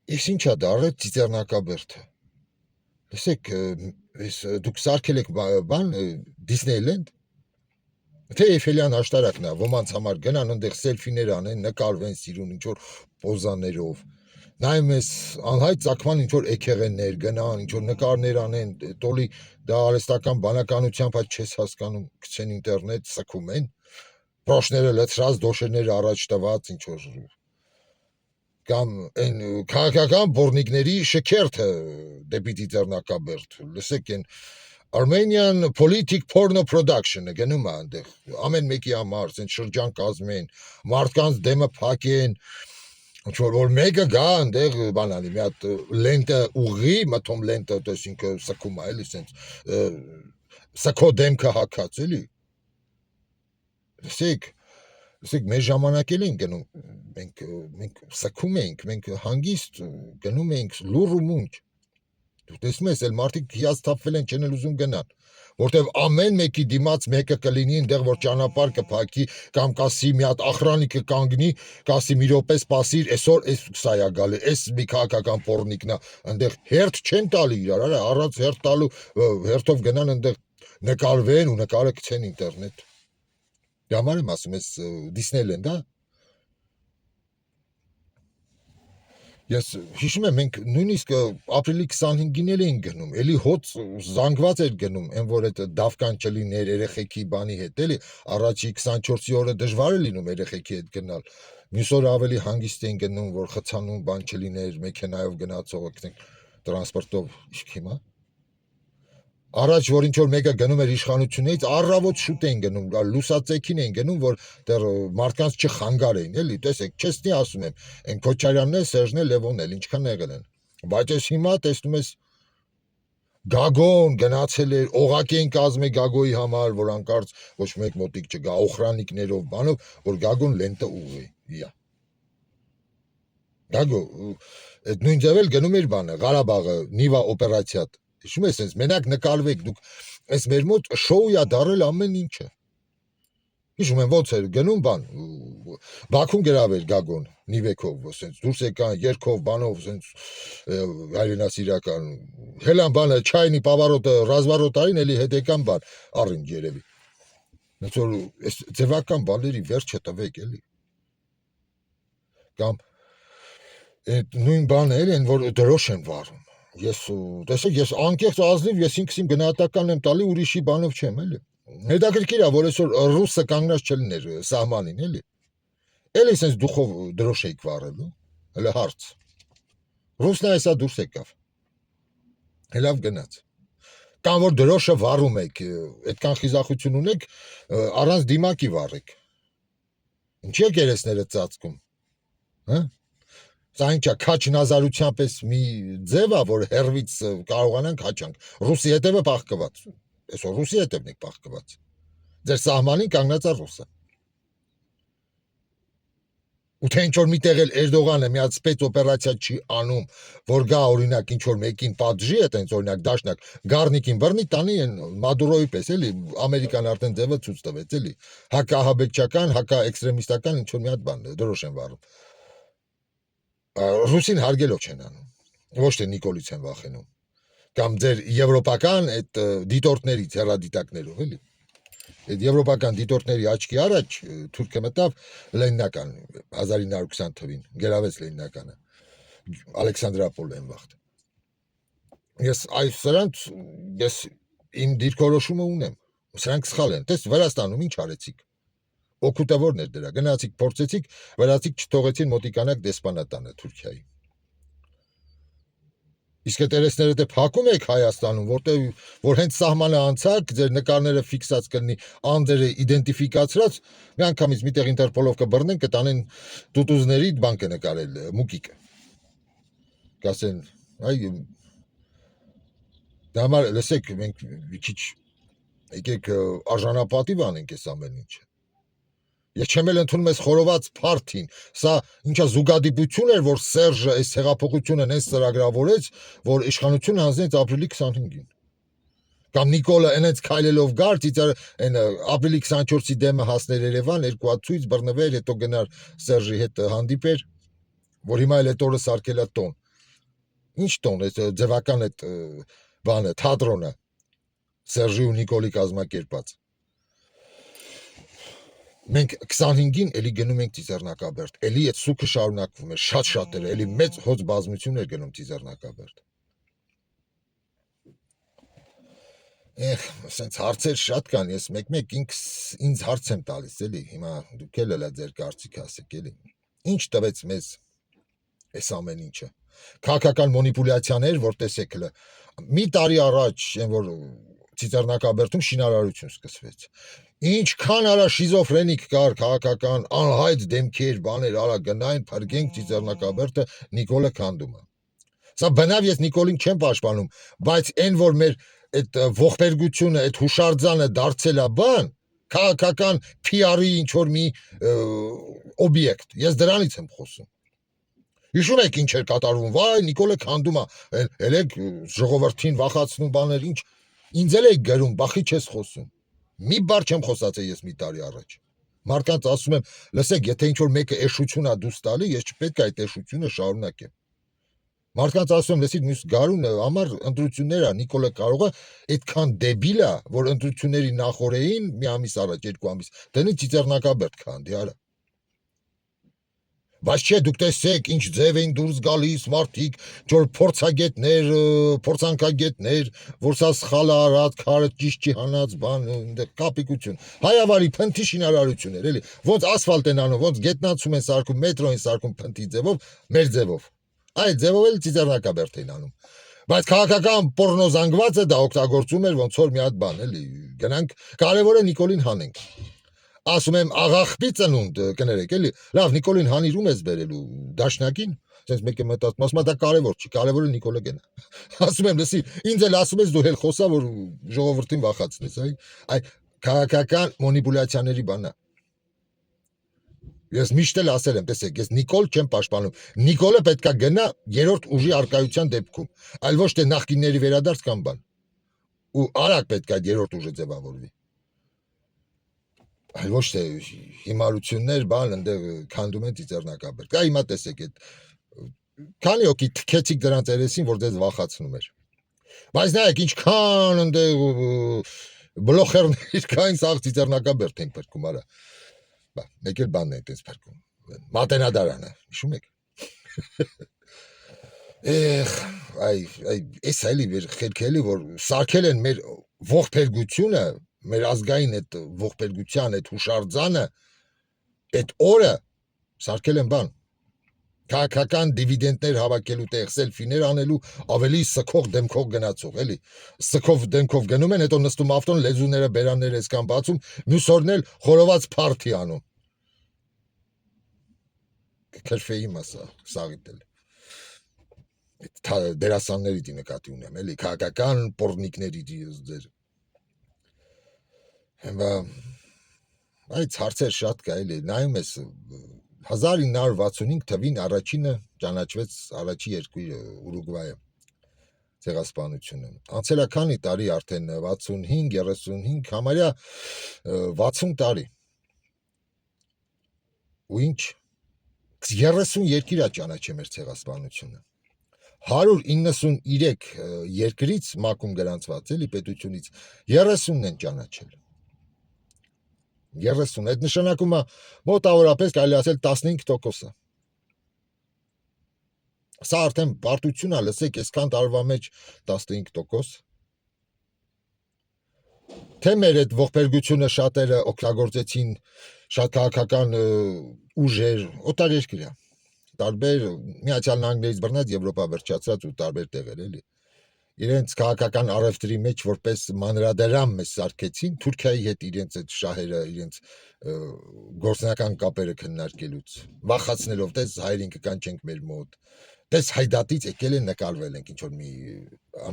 Ես ինչա դարել Ծիծեռնակաբերդը։ Լսեք, դուք սարքել եք բան Disneyland։ Թե Էյֆելյան աշտարակն է, ոմանց համար գնան այնտեղ սելֆիներ անեն, նկարվեն սիրուն ինչ որ պոզաներով։ Նայում ես անհայտ ցակման ինչ որ էքեղեններ գնան, ինչ որ նկարներ անեն, տոլի դա արհեստական բանականությամբ այդ չես հասկանում, գցեն ինտերնետ, սքում են։ Պրոշները լցրած, դոշերները առաջ տված, ինչ որ կամ այն քաղաքական բորնիկների շքերթը դեպի Ծիծեռնակաբերդ։ Լսեք այն Armenian Politic Porno Production-ը գնում է այնտեղ ամեն մեկի համար, ասեն շրջան կազմեն, մարդկանց դեմը փակեն, ինչ որ մեկը գա այնտեղ բան անի, մի հատ լենտը ուղի, մթոմ լենտը, այսինքն սքում է, էլի սենց սքո դեմքը հակած, էլի։ Լսեք, մեր ժամանակ էլ են գնում, մենք սքում էինք, մենք հանգիստ գնում էինք լուռ ու մունջ։ Դու տեսնում ես, էլ մարդիկ հիասթափվել են, չեն ուզում գնան, որտեվ ամեն մեկի դիմաց մեկը կլինի այնտեղ, որ ճանապարհ կփակի, կամ կասի մի հատ ախրանի կկանգնի, կասի մի րոպե սպասիր, այսօր էս սա է գալի, էս մի քաղաքական պորնիկն է, այնտեղ հերթ չեն տալի իրար, արա, առանց հերթ տալու հերթով գնան այնտեղ նկարվեն ու նկարը գցեն ինտերնետ։ Դա համար եմ ասում, էս Disneyland, հա։ Ես հիշում եմ, մենք նույնիսկ ապրիլի 25-ին էլ էին գնում, էլի հոց զանգված էր գնում, այն որ այդ դավկան չլիներ երեխեքի բանի հետ, էլի առաջի 24-ի օրը դժվար է լինում երեխեքի հետ գնալ, մյուս օրը ավելի հանգիստ էին գնում, որ խցանում բան չլիներ, մեքենայով գնացողը, գտնենք տրանսպորտով, իսկ հիմա առաջ որ ինչ որ մեկը գնում էր իշխանությունից, առավոտ շուտ էին գնում, լուսացեքին էին գնում, որ դեռ մարդկանց չխանգարեին, էլի, տեսեք, չեստի ասում եմ, այն Քոչարյանն է, Սերժն է, Լևոնն էլ ինչքան եղել են։ Բայց ես հիմա տեսնում ես Գագոն գնացել էր, օղակ էին կազմել Գագոյի համար, որ անկարծ ոչ մեկ մոտիկ չգա, օխրանիկներով, բանով, որ Գագոն լենտը ուղի, իա։ Գագո, այդ նույն ձև էլ գնում էր բանը, Ղարաբաղը, Նիվա օպերացիա։ Հիշում ես, sense մենակ նկարվեք, դուք այս մեր մոտ շոու է դարել ամեն ինչը։ Հիշում եմ ոնց էր գնում բան, Բաքուն գրավել Գագոն, Նիվեքով, sense դուրս եկան երկով բանով, sense հայրենասիրական, հելան բանը չայնի պավարոտը ռազմարոտային էլի հետ եկան բան, առինջ երևի։ Ոնց որ այս ձևական բաների վերջը տվեք էլի։ Կամ այդ նույն բանը են, որ դրոշ են վառում։ Ես տեսեք, ես անկեղծ ազնիվ, ես ինքս իմ գնահատականն եմ տալի, ուրիշի բանով չեմ, էլի։ Հետաքրքիր է, որ այսօր ռուսը կանգնած չլիներ սահմանին, էլի։ Էլի sense դուխով դրոշ եք վառելու, հələ հարց։ Ռուսն այսա դուրս եկավ։ Հելավ գնաց։ Կամ որ դրոշը վառում եք, այդքան խիզախություն ունեք, առանց դիմակի վառեք։ Ինչի է գերեսները ծածկում, հա։ Սա ինչա քաչնազարության պես մի ձև է, որ հերվից կարողանանք հաճանք։ Ռուսի հետևը բախկված։ Այսօր Ռուսի հետևն եք բախկված։ Ձեր սահմանին կանգնած է ռուսը։ Ու թե ինչ որ միտեղ էլ Էրդողանը մի հատ սպեցօպերացիա չի անում, որ գա օրինակ ինչ որ մեկին պատժի, այդ այնց օրինակ դաշնակ Գառնիկին բռնի տանի են Մադուրոյի պես, էլի, Ամերիկան արդեն ձևը ցույց տվեց, էլի։ Հակահաբեկչական, հակաէքստրեմիստական ինչ որ մի հատ բան դրոշ են վառում։ Ռուսին հարգելով չեն անում, ոչ թե Նիկոլից են վախենում, կամ ձեր եվրոպական այդ դիտորդներից, հեռադիտակներով, էլի, այդ եվրոպական դիտորդների աչքի առաջ թուրքը մտավ Լենինական 1920 թվին, գերավեց Լենինականը, Ալեքսանդրապոլ են վաղտ։ Ես իմ դիրքորոշումը ունեմ, սրանք սխալ են, տես Վրաստանում ինչ արեցիք, օգուտը որն էր դրա, գնացիք, փորձեցիք, վրացիք չթողեցին մոտիկանաք դեսպանատանը Թուրքիայի։ Իսկ այդ երեսները դե փակում եք Հայաստանում, որտեղ որ հենց սահմանը անցակ, ձեր նկարները ֆիքսած կլինի, անձերը իդենտիֆիկացրած, մի անգամից միտեղ Ինտերպոլով կբռնեն, կտանեն տուտուզների բան կնկարել, մուկիկը։ Կասեն, այ դա համար լսեք, մենք մի քիչ եկեք արժանապատիվ անենք այս ամեն ինչը։ Ես չեմ էլ ընդունում ես խորոված փարթին, սա ինչա զուգադիպություն էր, որ Սերժը այս հեղափոխությունը նես ծրագրավորեց, որ իշխանությունը հանձնեց ապրիլի 25-ին։ Կամ Նիկոլը այնց քայլելով գար, ծիծեր այն ապրիլի 24-ի դեմը հասներ Երևան, երկու հատ ցույց բռնվեր, հետո գնար Սերժի հետ հանդիպեր, որ հիմա էլ այդ օրը սարքելա տոն։ Ինչ տոն է ձևական այդ բանը թատրոնը Սերժի ու Նիկոլի կազմակերպած։ Մենք 25-ին էլի գնում ենք Ծիծեռնակաբերդ, էլի այդ սուքը շարունակվում է, շատ շատերը, էլի մեծ հոծ բազմություն էր գնում Ծիծեռնակաբերդ։ Սենց հարցեր շատ կան, ես մեկ-մեկ ինձ հարց եմ տալիս, էլի, հիմա դուք էլ էլա ձեր կարծիքը ասեք, էլի։ Ինչ տվեց մեզ այս ամեն ինչը։ Քաղաքական մանիպուլյացիաներ, որ տեսեք հլը։ Մի տարի առաջ, այն որ Ծիծեռնակաբերդում շինարարություն սկսվեց։ Ինչքան արա շիզոֆրենիկ կար քաղաքական անհայտ դեմքեր, բաներ, արա գնային, փրկենք Ծիծեռնակաբերդը Նիկոլը քանդումը։ Սա բնավ ես Նիկոլին չեմ պաշտպանում, բայց այն որ մեր այդ ողբերգությունը, այդ հուշարձանը դարձել է բան, քաղաքական PR-ի ինչ որ մի օբյեկտ։ Ես դրանից եմ խոսում։ Հիշում եք ինչ էր կատարվում, վայ, Նիկոլը քանդում է, ելեք ժողովրդին վախացնում բաներ, ինչ ինձ էլ եք գրում, բախի չես խոսում։ Մի բառ չեմ խոսացել ես մի տարի առաջ։ Մարդկանց ասում եմ, լսեք, եթե ինչ որ մեկը էշություն է դուրս տալի, ես չպետք է այդ էշությունը շարունակեմ։ Մարդկանց ասում եմ, լսիք, մյուս գարուն համար ընտրություններ է, Նիկոլը կարող է այդքան դեբիլ է, որ ընտրությունների նախորդին մի ամիս առաջ, 2 ամիս, դնի Ծիծեռնակաբերդ քանդի, արա։ Բայց չէ, դուք տեսեք, ինչ ձև էին դուրս գալիս մարդիկ, որ փորձագետներ, փորձանքագետներ, որ սա սխալ է արած, քարը ճիշտ չի հանած, բան, կապիկություն։ Հայավարի փնթի շինարարություն էր, էլի։ Ոնց ասֆալտ են անում, ոնց գետնացում են սարքում, մետրո են սարքում փնթի ձևով, մեր ձևով։ Այդ ձևով էլ Ծիծեռնակաբերդ էին անում։ Բայց քաղաքական պորնո զանգվածը դա օգտագործում էր ոնց որ մի հատ բան, էլի։ Գնանք, կարևորը Նիկոլին հանենք։ Ասում եմ աղախպի ծնունդ կներեք, էլի։ Լավ, Նիկոլին հանիր ում ես բերելու, դաշնակին։ Sense մեկը մտածում, ասում դա կարևոր չի, կարևորը Նիկոլը գնա։ Ասում եմ, լսի, ինձ էլ ասում ես դու հել խոսա, որ ժողովրդին վախացնես, այ քաղաքական մանիպուլյացիաների բանա։ Ես միշտ էլ ասել եմ, տեսեք, ես Նիկոլ չեմ պաշտպանում։ Նիկոլը պետքա գնա երրորդ ուժի արկայության դեպքում, այլ ոչ թե նախկինների վերադարձ կամ բան։ Ու արագ պետքա երրորդ ուժը ձևավորվի։ Այլ ոչ թե հիմարություններ, բան, ընդեղ քանդում են Ծիծեռնակաբերդ։ Կա հիմա տեսեք, այդ քանի օքի թքեցիք դրանց երեսին, որ դες վախացնում էր։ Բայց նայեք, ինչքան ընդեղ բլոխերներ կային, սաղ Ծիծեռնակաբերդ են փրկում, արա։ Բա, մեկ էլ բանն է այդպես փրկում։ Մատենադարանը, հիշում եք։ Այս այլի վեր խելքելի, որ սարքել են մեր ողբերգությունը, մեր ազգային այդ ողբերգության, այդ հուշարձանը, այդ օրը սարքել են բան, քաղաքական դիվիդենտներ հավաքելու տեղ, սելֆիներ անելու ավելի սքող դեմքով գնացող, էլի, սքով դեմքով գնում են, հետո նստում ավտոն, լեզուները, բերանները այսքան բացում, մյուս օրն էլ խորոված փարթի անում։ Քրֆեի մասա, սաղիտ էլ։ Դերասանների դի նկատի ունեմ, էլի, քաղաքական պորնիկների ձեր։ Հիմա այդ հարցեր շատ կա, էլի, նայում ես 1965 թվին առաջինը ճանաչվեց առաջի երկրի Ուրուգվայը ցեղասպանությունը։ Անցել է քանի տարի արդեն 65, 35, համարյա 60 տարի։ Ու ինչ 30 երկիր է ճանաչել մեր ցեղասպանությունը։ 193 երկրից մակում գրանցված էլի պետությունից 30-ն են ճանաչել։ 30, այդ նշանակում է մոտավորապես կարելի ասել 15%-ը։ Սա արդեն բարդություն է, լսեք, այսքան տարվա մեջ 15%։ Թե մեր այդ ողբերգությունը շատերը օգտագործեցին, շատ քաղաքական ուժեր, օտարերկրյա, տարբեր Միացյալ Նահանգներից բռնած Եվրոպա վերջացած ու տարբեր տեղեր, էլի։ Իրենց քաղաքական առևտրի մեջ որպես մանրադարան մեզ սարքեցին Թուրքիայի հետ իրենց այդ շահերը, իրենց գործնական կապերը քննարկելուց, վախացնելով, տես հայրին կկանչենք մեր մոտ, տես հայդատից եկել են նկարվել ենք ինչ որ մի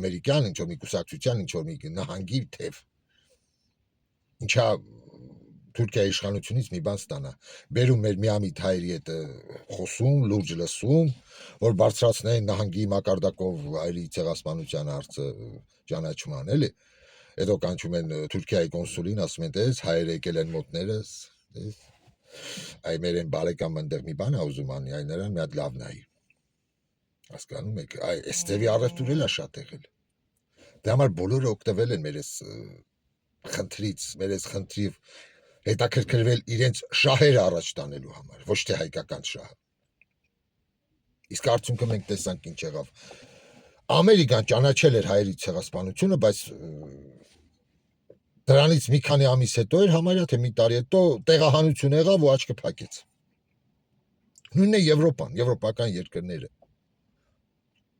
ամերիկյան, ինչ որ մի կուսակցության, ինչ որ մի նահանգի թև։ Ինչա Թուրքիայի իշխանությունից մի բան ստանա, բերում մեր միամիտ հայերի հետ խոսում, լուրջ լսում, որ բարձրացնեն նահանգի մակարդակով հայերի ցեղասպանության հարցը ճանաչման, էլի։ Հետո կանչում են Թուրքիայի կոնսուլին, ասում են, տես հայերը եկել են մոտներս, այ մեր են բարեկամ ընդեղ մի բան է ուզում անի, այ նրան մի հատ լավ նայի։ Հասկանում եք, այս ձևի առևտուր էլ է շատ եղել։ Դե համար բոլորը օգտվել են մեր այս խնդրից, մեր այս խնդրի հետաքրքրվել իրենց շահերը առաջ տանելու համար, ոչ թե հայկական շահը։ Իսկ արդյունքը մենք տեսանք ինչ եղավ։ Ամերիկան ճանաչել էր հայերի ցեղասպանությունը, բայց դրանից մի քանի ամիս հետո էր, համարյա թե մի տարի հետո տեղահանություն եղավ ու աչքը փակեց։ Նույնն է Եվրոպան, եվրոպական երկրները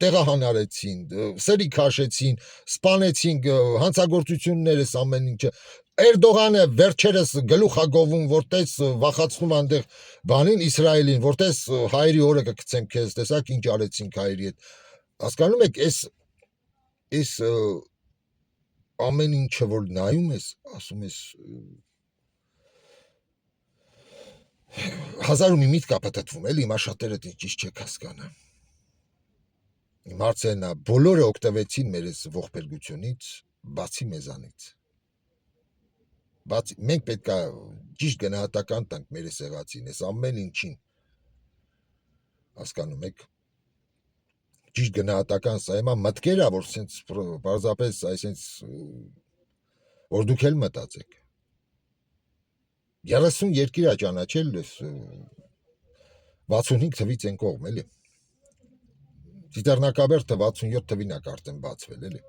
տեղահանարեցին, սերի քաշեցին, սպանեցին, հանցագործություններս ամեն ինչը։ Էրդողանը վերջերս գլուխ է գովում, որտես վախացնում այնտեղ բանին Իսրայելին, որտես հայերի օրը կգցեմ քեզ, տեսակ ինչ արեցինք հայերի հետ։ Հասկանում եք, այս ամեն ինչը որ նայում ես, ասում ես 1000 ու մի միտք ապատտվում, էլի մաշատերը ճիշտ չեք հասկանում։ Հարցը նա բոլորը օգտվեցին մեր այս ողբերգությունից, բացի մեզանից։ Բացի մենք պետք է ճիշտ գնահատական տանք մեր այս եղածին, այս ամեն ինչին։ Հասկանում եք։ Ճիշտ գնահատական սա հիմա մտքեր է, որ սենց բարձապես այսենց որ դուք էլ մտածեք։ 30 երկիր է ճանաչել 65 թվից են կողմ, էլի։ Ծիծեռնակաբերդը 67 թվին է կարծեմ բացվել, էլի։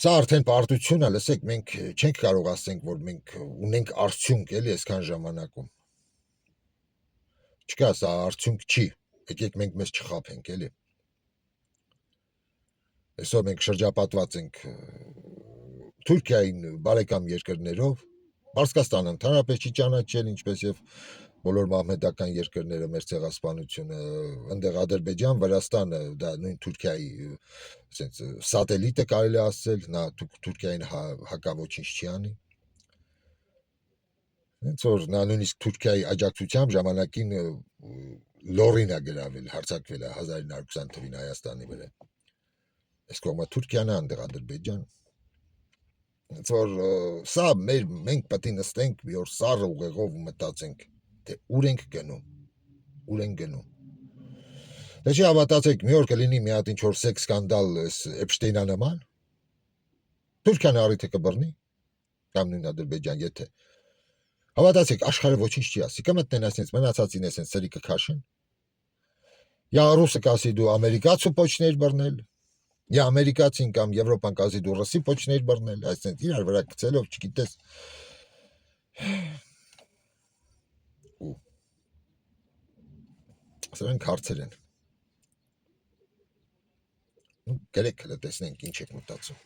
Սա արդեն պարտություն է, լսեք, մենք չենք կարող ասենք, որ մենք ունենք արդյունք, էլի, այսքան ժամանակում։ Չկա, սա արդյունք չի, եկեք մենք մեզ չխաբենք, էլի։ Այսօր մենք շրջապատված ենք Թուրքիային բարեկամ երկրներով, Պարսկաստանը ընդհանրապես չի ճանաչել, ինչպես եւ բոլոր մահմեդական երկրները մեր ցեղասպանությունը, այնտեղ Ադրբեջան, Վրաստանը, դա նույն Թուրքիայի ասենց սատելիտը կարելի ասել, նա Թուրքիային հակավոչինչ չի անի։ Հենց որ նա նույնիսկ Թուրքիայի աջակցությամբ ժամանակին լորին է գրավել, հարձակվել է 1920 թվին Հայաստանի վրա։ Այս կողմը Թուրքիան է, այնտեղ Ադրբեջան։ Հենց որ սա մենք պետք է նստենք մի օր սառը ուղեղով ու մտածենք, թե ուր ենք գնում։ Դե չի հավատացեք, մի օր կլինի մի հատ ինչ-որ սեքս սկանդալ Էփշտեյնանման, Թուրքիան առիթը կբռնի, կամ նույն Ադրբեջան, եթե հավատացեք, աշխարհը ոչինչ չի ասի, կմտնեն այսպես մնացածին այսպես սերի կքաշեն։ Յա ռուսը կասի դու ամերիկացու պոչներ բռնել, յա ամերիկացին կամ Եվրոպան կասի դու ռուսի պոչներ բռնել, այսպես իրար վրա գցելով, չգիտես։ Սրանք հարցեր են։ Գրեք, տեսնենք ինչ եք մտածում։